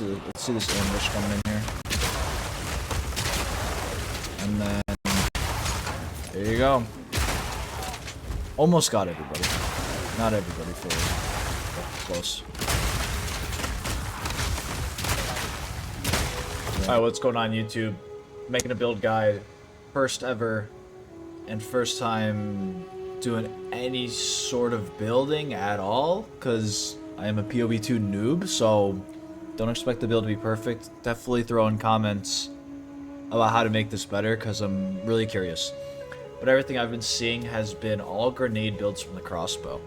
let's see this ambush coming in here. And then there you go. Almost got everybody. Not everybody fully, but close. Alright, what's going on YouTube? Making a build guide. First ever and first time doing any sort of building at all, because I am a PoE2 noob, so don't expect the build to be perfect. Definitely throw in comments about how to make this better, because I'm really curious. But everything I've been seeing has been all grenade builds from the crossbow.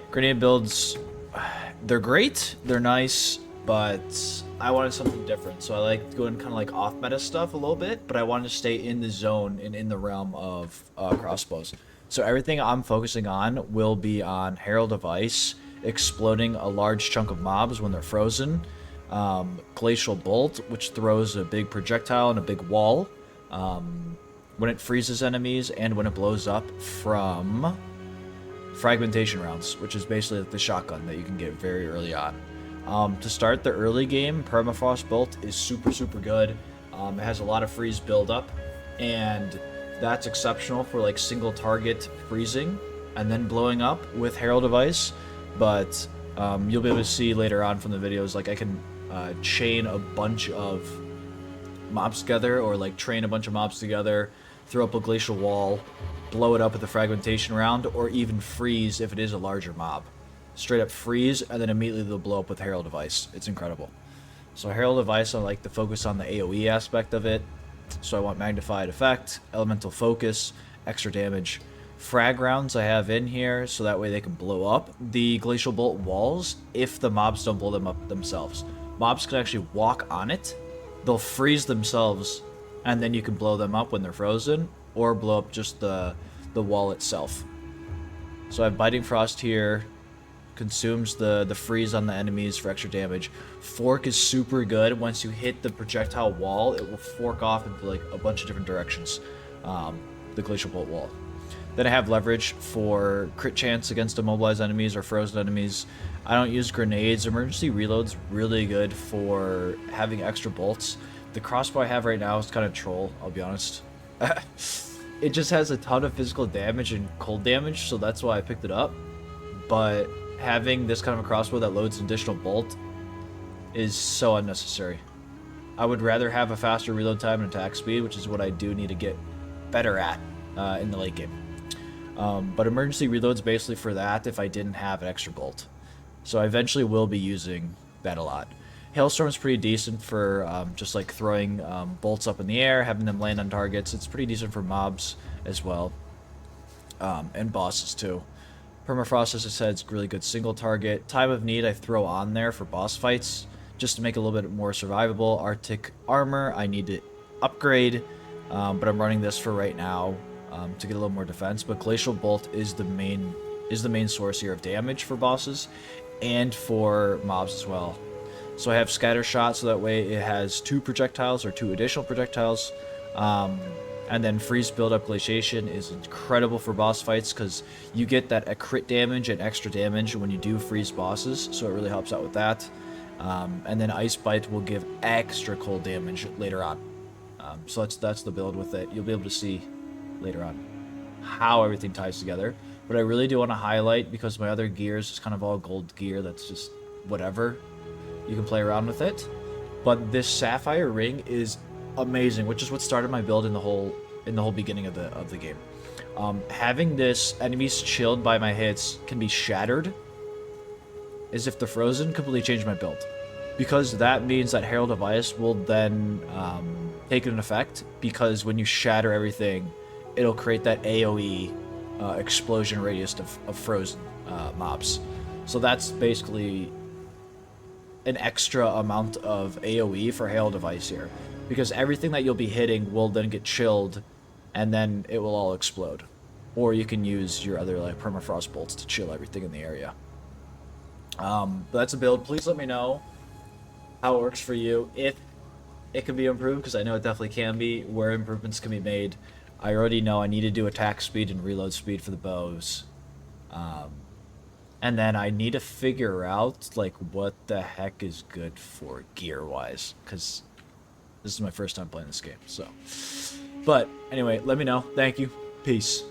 Grenade builds, they're great, they're nice, but I wanted something different. So I like going kind of like off meta stuff a little bit, but I wanted to stay in the zone and in the realm of crossbows. So everything I'm focusing on will be on Herald of Ice, exploding a large chunk of mobs when they're frozen, Glacial Bolt, which throws a big projectile and a big wall when it freezes enemies, and when it blows up from fragmentation rounds, which is basically like the shotgun that you can get very early on. To start the early game, Permafrost Bolt is super good. It has a lot of freeze buildup, and that's exceptional for like single target freezing and then blowing up with Herald of Ice. But you'll be able to see later on from the videos, like I can chain a bunch of mobs together, or like train a bunch of mobs together, throw up a glacial wall, blow it up with the fragmentation round, or even freeze if it is a larger mob. Straight up freeze, and then immediately they'll blow up with Herald of Ice. It's incredible. So Herald of Ice, I like to focus on the AoE aspect of it. So I want magnified effect, elemental focus, extra damage. Frag rounds I have in here, so that way they can blow up the Glacial Bolt walls if the mobs don't blow them up themselves. Mobs can actually walk on it, they'll freeze themselves, and then you can blow them up when they're frozen, or blow up just the wall itself. So I have Biting Frost here, consumes the freeze on the enemies for extra damage. Fork is super good. Once you hit the projectile wall, it will fork off into like a bunch of different directions, the Glacial Bolt wall. Then I have Leverage for crit chance against immobilized enemies or frozen enemies. I don't use grenades. Emergency Reload's really good for having extra bolts. The crossbow I have right now is kind of troll, I'll be honest. It just has a ton of physical damage and cold damage, so that's why I picked it up. But having this kind of a crossbow that loads an additional bolt is so unnecessary. I would rather have a faster reload time and attack speed, which is what I do need to get better at in the late game. But emergency reload's basically for that if I didn't have an extra bolt. So I eventually will be using that a lot. Hailstorm's pretty decent for just like throwing bolts up in the air, having them land on targets. It's pretty decent for mobs as well, and bosses too. Permafrost, as I said, is really good single target. Time of Need I throw on there for boss fights just to make it a little bit more survivable. Arctic Armor I need to upgrade, but I'm running this for right now to get a little more defense. But Glacial Bolt is the main source here of damage for bosses and for mobs as well. So I have Scatter Shot, so that way it has 2 projectiles or 2 additional projectiles. And then Freeze Build-Up Glaciation is incredible for boss fights because you get that crit damage and extra damage when you do freeze bosses, so it really helps out with that. And then Ice Bite will give extra cold damage later on. So that's the build with it. You'll be able to see later on how everything ties together. But I really do want to highlight, because my other gear is just kind of all gold gear that's just whatever. You can play around with it. But this Sapphire Ring is amazing, which is what started my build in the whole beginning of the game. Having this enemies chilled by my hits can be shattered as if they're frozen completely changed my build, because that means that Herald of Ice will then take an effect, because when you shatter everything, it'll create that AoE explosion radius of frozen mobs. So that's basically an extra amount of AoE for Herald of Ice here, because everything that you'll be hitting will then get chilled, and then it will all explode. Or you can use your other like permafrost bolts to chill everything in the area. But that's a build. Please let me know how it works for you, if it can be improved, because I know it definitely can be, where improvements can be made. I already know I need to do attack speed and reload speed for the bows. And then I need to figure out, like, what the heck is good for gear-wise. Because this is my first time playing this game, so. But, anyway, let me know. Thank you. Peace.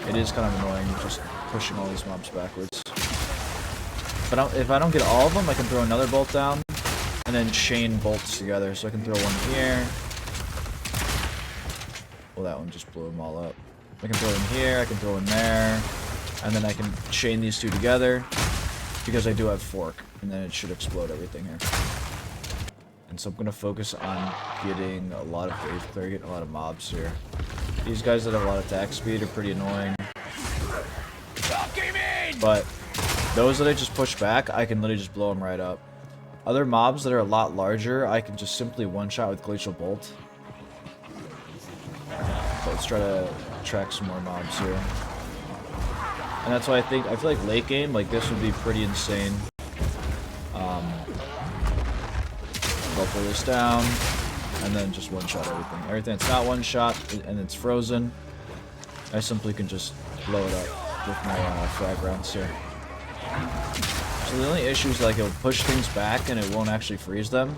It is kind of annoying just pushing all these mobs backwards. But if I don't get all of them, I can throw another bolt down and then chain bolts together. So I can throw one here. Well, that one just blew them all up. I can throw in here, I can throw in there, and then I can chain these two together because I do have fork, and then it should explode everything here. And so I'm gonna focus on getting a lot of wave clear, getting a lot of mobs here. These guys that have a lot of attack speed are pretty annoying. But those that I just push back, I can literally just blow them right up. Other mobs that are a lot larger, I can just simply one-shot with Glacial Bolt. So let's try to track some more mobs here. And that's why I feel like late game, like this would be pretty insane. Go pull this down, and then just one-shot everything. Everything that's not one-shot, and it's frozen, I simply can just blow it up with my frag rounds here. So the only issue is like it'll push things back and it won't actually freeze them.